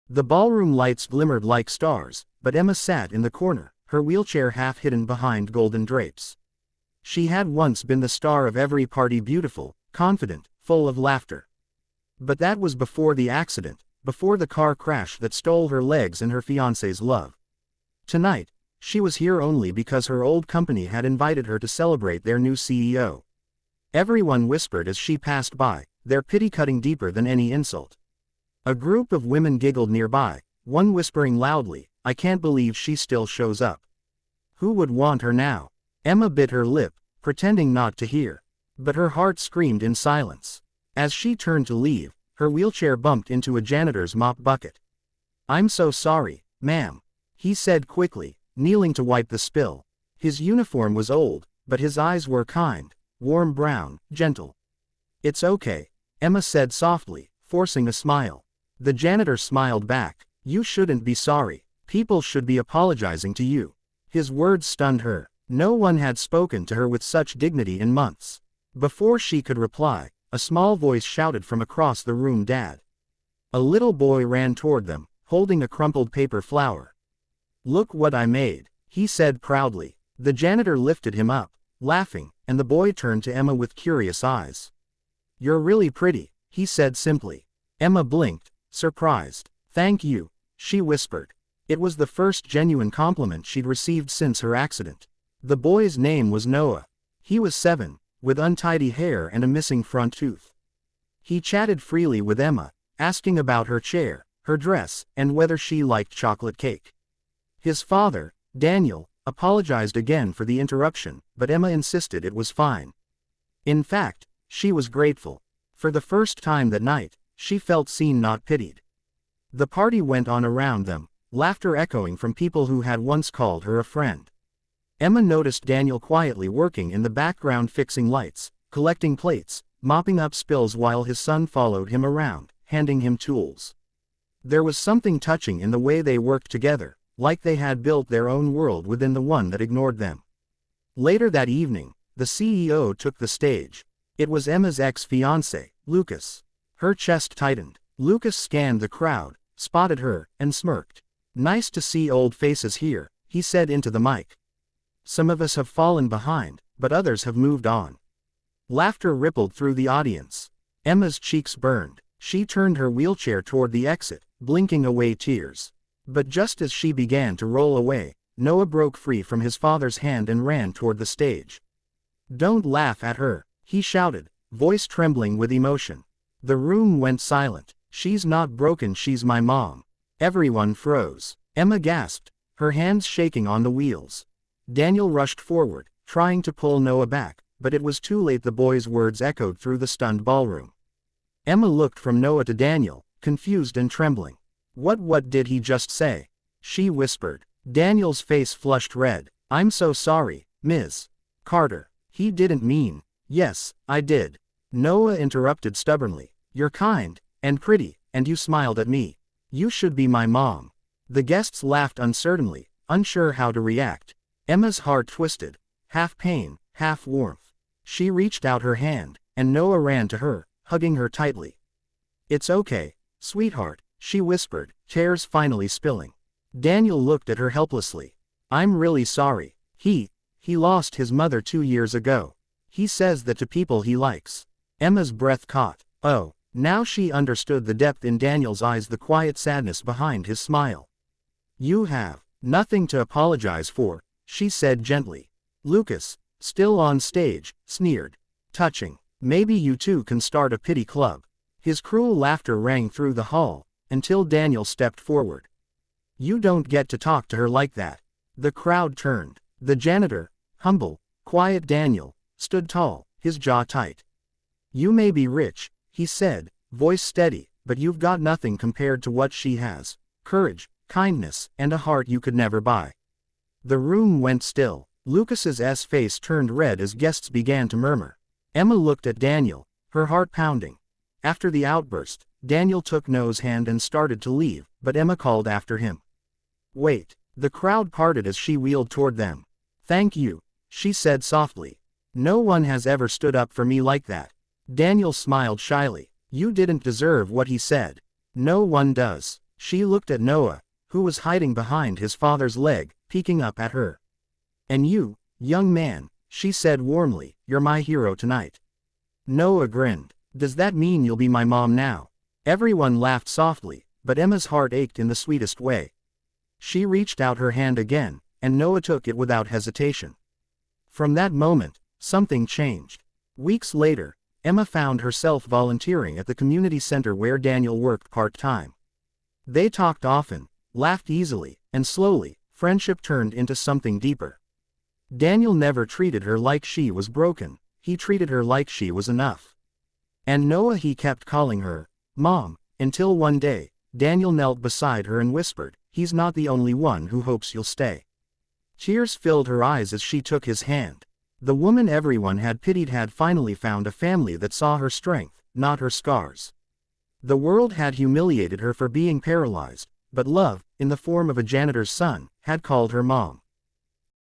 The ballroom lights glimmered like stars, but Emma sat in the corner, her wheelchair half hidden behind golden drapes. She had once been the star of every party, beautiful, confident, full of laughter. But that was before the accident, before the car crash that stole her legs and her fiancé's love. Tonight, she was here only because her old company had invited her to celebrate their new CEO. Everyone whispered as she passed by, their pity cutting deeper than any insult. A group of women giggled nearby, one whispering loudly, "I can't believe she still shows up. Who would want her now?" Emma bit her lip, pretending not to hear. But her heart screamed in silence. As she turned to leave, her wheelchair bumped into a janitor's mop bucket. "I'm so sorry, ma'am," he said quickly, kneeling to wipe the spill. His uniform was old, but his eyes were kind, warm brown, gentle. "It's okay," Emma said softly, forcing a smile. The janitor smiled back. "You shouldn't be sorry. People should be apologizing to you." His words stunned her. No one had spoken to her with such dignity in months. Before she could reply, a small voice shouted from across the room, "Dad." A little boy ran toward them, holding a crumpled paper flower. "Look what I made," he said proudly. The janitor lifted him up, laughing, and the boy turned to Emma with curious eyes. "You're really pretty," he said simply. Emma blinked, surprised. "Thank you," she whispered. It was the first genuine compliment she'd received since her accident. The boy's name was Noah. He was 7, with untidy hair and a missing front tooth. He chatted freely with Emma, asking about her chair, her dress, and whether she liked chocolate cake. His father, Daniel, apologized again for the interruption, but Emma insisted it was fine. In fact, she was grateful. For the first time that night, she felt seen, not pitied. The party went on around them, laughter echoing from people who had once called her a friend. Emma noticed Daniel quietly working in the background, fixing lights, collecting plates, mopping up spills, while his son followed him around, handing him tools. There was something touching in the way they worked together, like they had built their own world within the one that ignored them. Later that evening, the CEO took the stage. It was Emma's ex-fiancé, Lucas. Her chest tightened. Lucas scanned the crowd, spotted her, and smirked. "Nice to see old faces here," he said into the mic. "Some of us have fallen behind, but others have moved on." Laughter rippled through the audience. Emma's cheeks burned. She turned her wheelchair toward the exit, blinking away tears. But just as she began to roll away, Noah broke free from his father's hand and ran toward the stage. "Don't laugh at her," he shouted, voice trembling with emotion. The room went silent. "She's not broken, she's my mom." Everyone froze. Emma gasped, her hands shaking on the wheels. Daniel rushed forward, trying to pull Noah back, but it was too late. The boy's words echoed through the stunned ballroom. Emma looked from Noah to Daniel, confused and trembling. What did he just say?" she whispered. Daniel's face flushed red. "I'm so sorry, Ms. Carter. He didn't mean." "Yes, I did." Noah interrupted stubbornly. "You're kind, and pretty, and you smiled at me. You should be my mom." The guests laughed uncertainly, unsure how to react. Emma's heart twisted, half pain, half warmth. She reached out her hand, and Noah ran to her, hugging her tightly. "It's okay, sweetheart," she whispered, tears finally spilling. Daniel looked at her helplessly. "I'm really sorry. He lost his mother 2 years ago. He says that to people he likes." Emma's breath caught. Oh, now she understood the depth in Daniel's eyes, the quiet sadness behind his smile. "You have nothing to apologize for," she said gently. Lucas, still on stage, sneered. "Touching. Maybe you two can start a pity club." His cruel laughter rang through the hall, until Daniel stepped forward. "You don't get to talk to her like that." The crowd turned. The janitor, humble, quiet Daniel, stood tall, his jaw tight. "You may be rich," he said, voice steady, "but you've got nothing compared to what she has. Courage, kindness, and a heart you could never buy." The room went still. Lucas's face turned red as guests began to murmur. Emma looked at Daniel, her heart pounding. After the outburst, Daniel took Noah's hand and started to leave, but Emma called after him. "Wait." The crowd parted as she wheeled toward them. "Thank you," she said softly. "No one has ever stood up for me like that." Daniel smiled shyly. "You didn't deserve what he said." "No one does." She looked at Noah, who was hiding behind his father's leg, peeking up at her. "And you, young man," she said warmly, "you're my hero tonight." Noah grinned. "Does that mean you'll be my mom now?" Everyone laughed softly, but Emma's heart ached in the sweetest way. She reached out her hand again, and Noah took it without hesitation. From that moment, something changed. Weeks later, Emma found herself volunteering at the community center where Daniel worked part-time. They talked often, laughed easily, and slowly, friendship turned into something deeper. Daniel never treated her like she was broken, he treated her like she was enough. And Noah, he kept calling her Mom, until one day, Daniel knelt beside her and whispered, "He's not the only one who hopes you'll stay." Tears filled her eyes as she took his hand. The woman everyone had pitied had finally found a family that saw her strength, not her scars. The world had humiliated her for being paralyzed, but love, in the form of a janitor's son, had called her mom.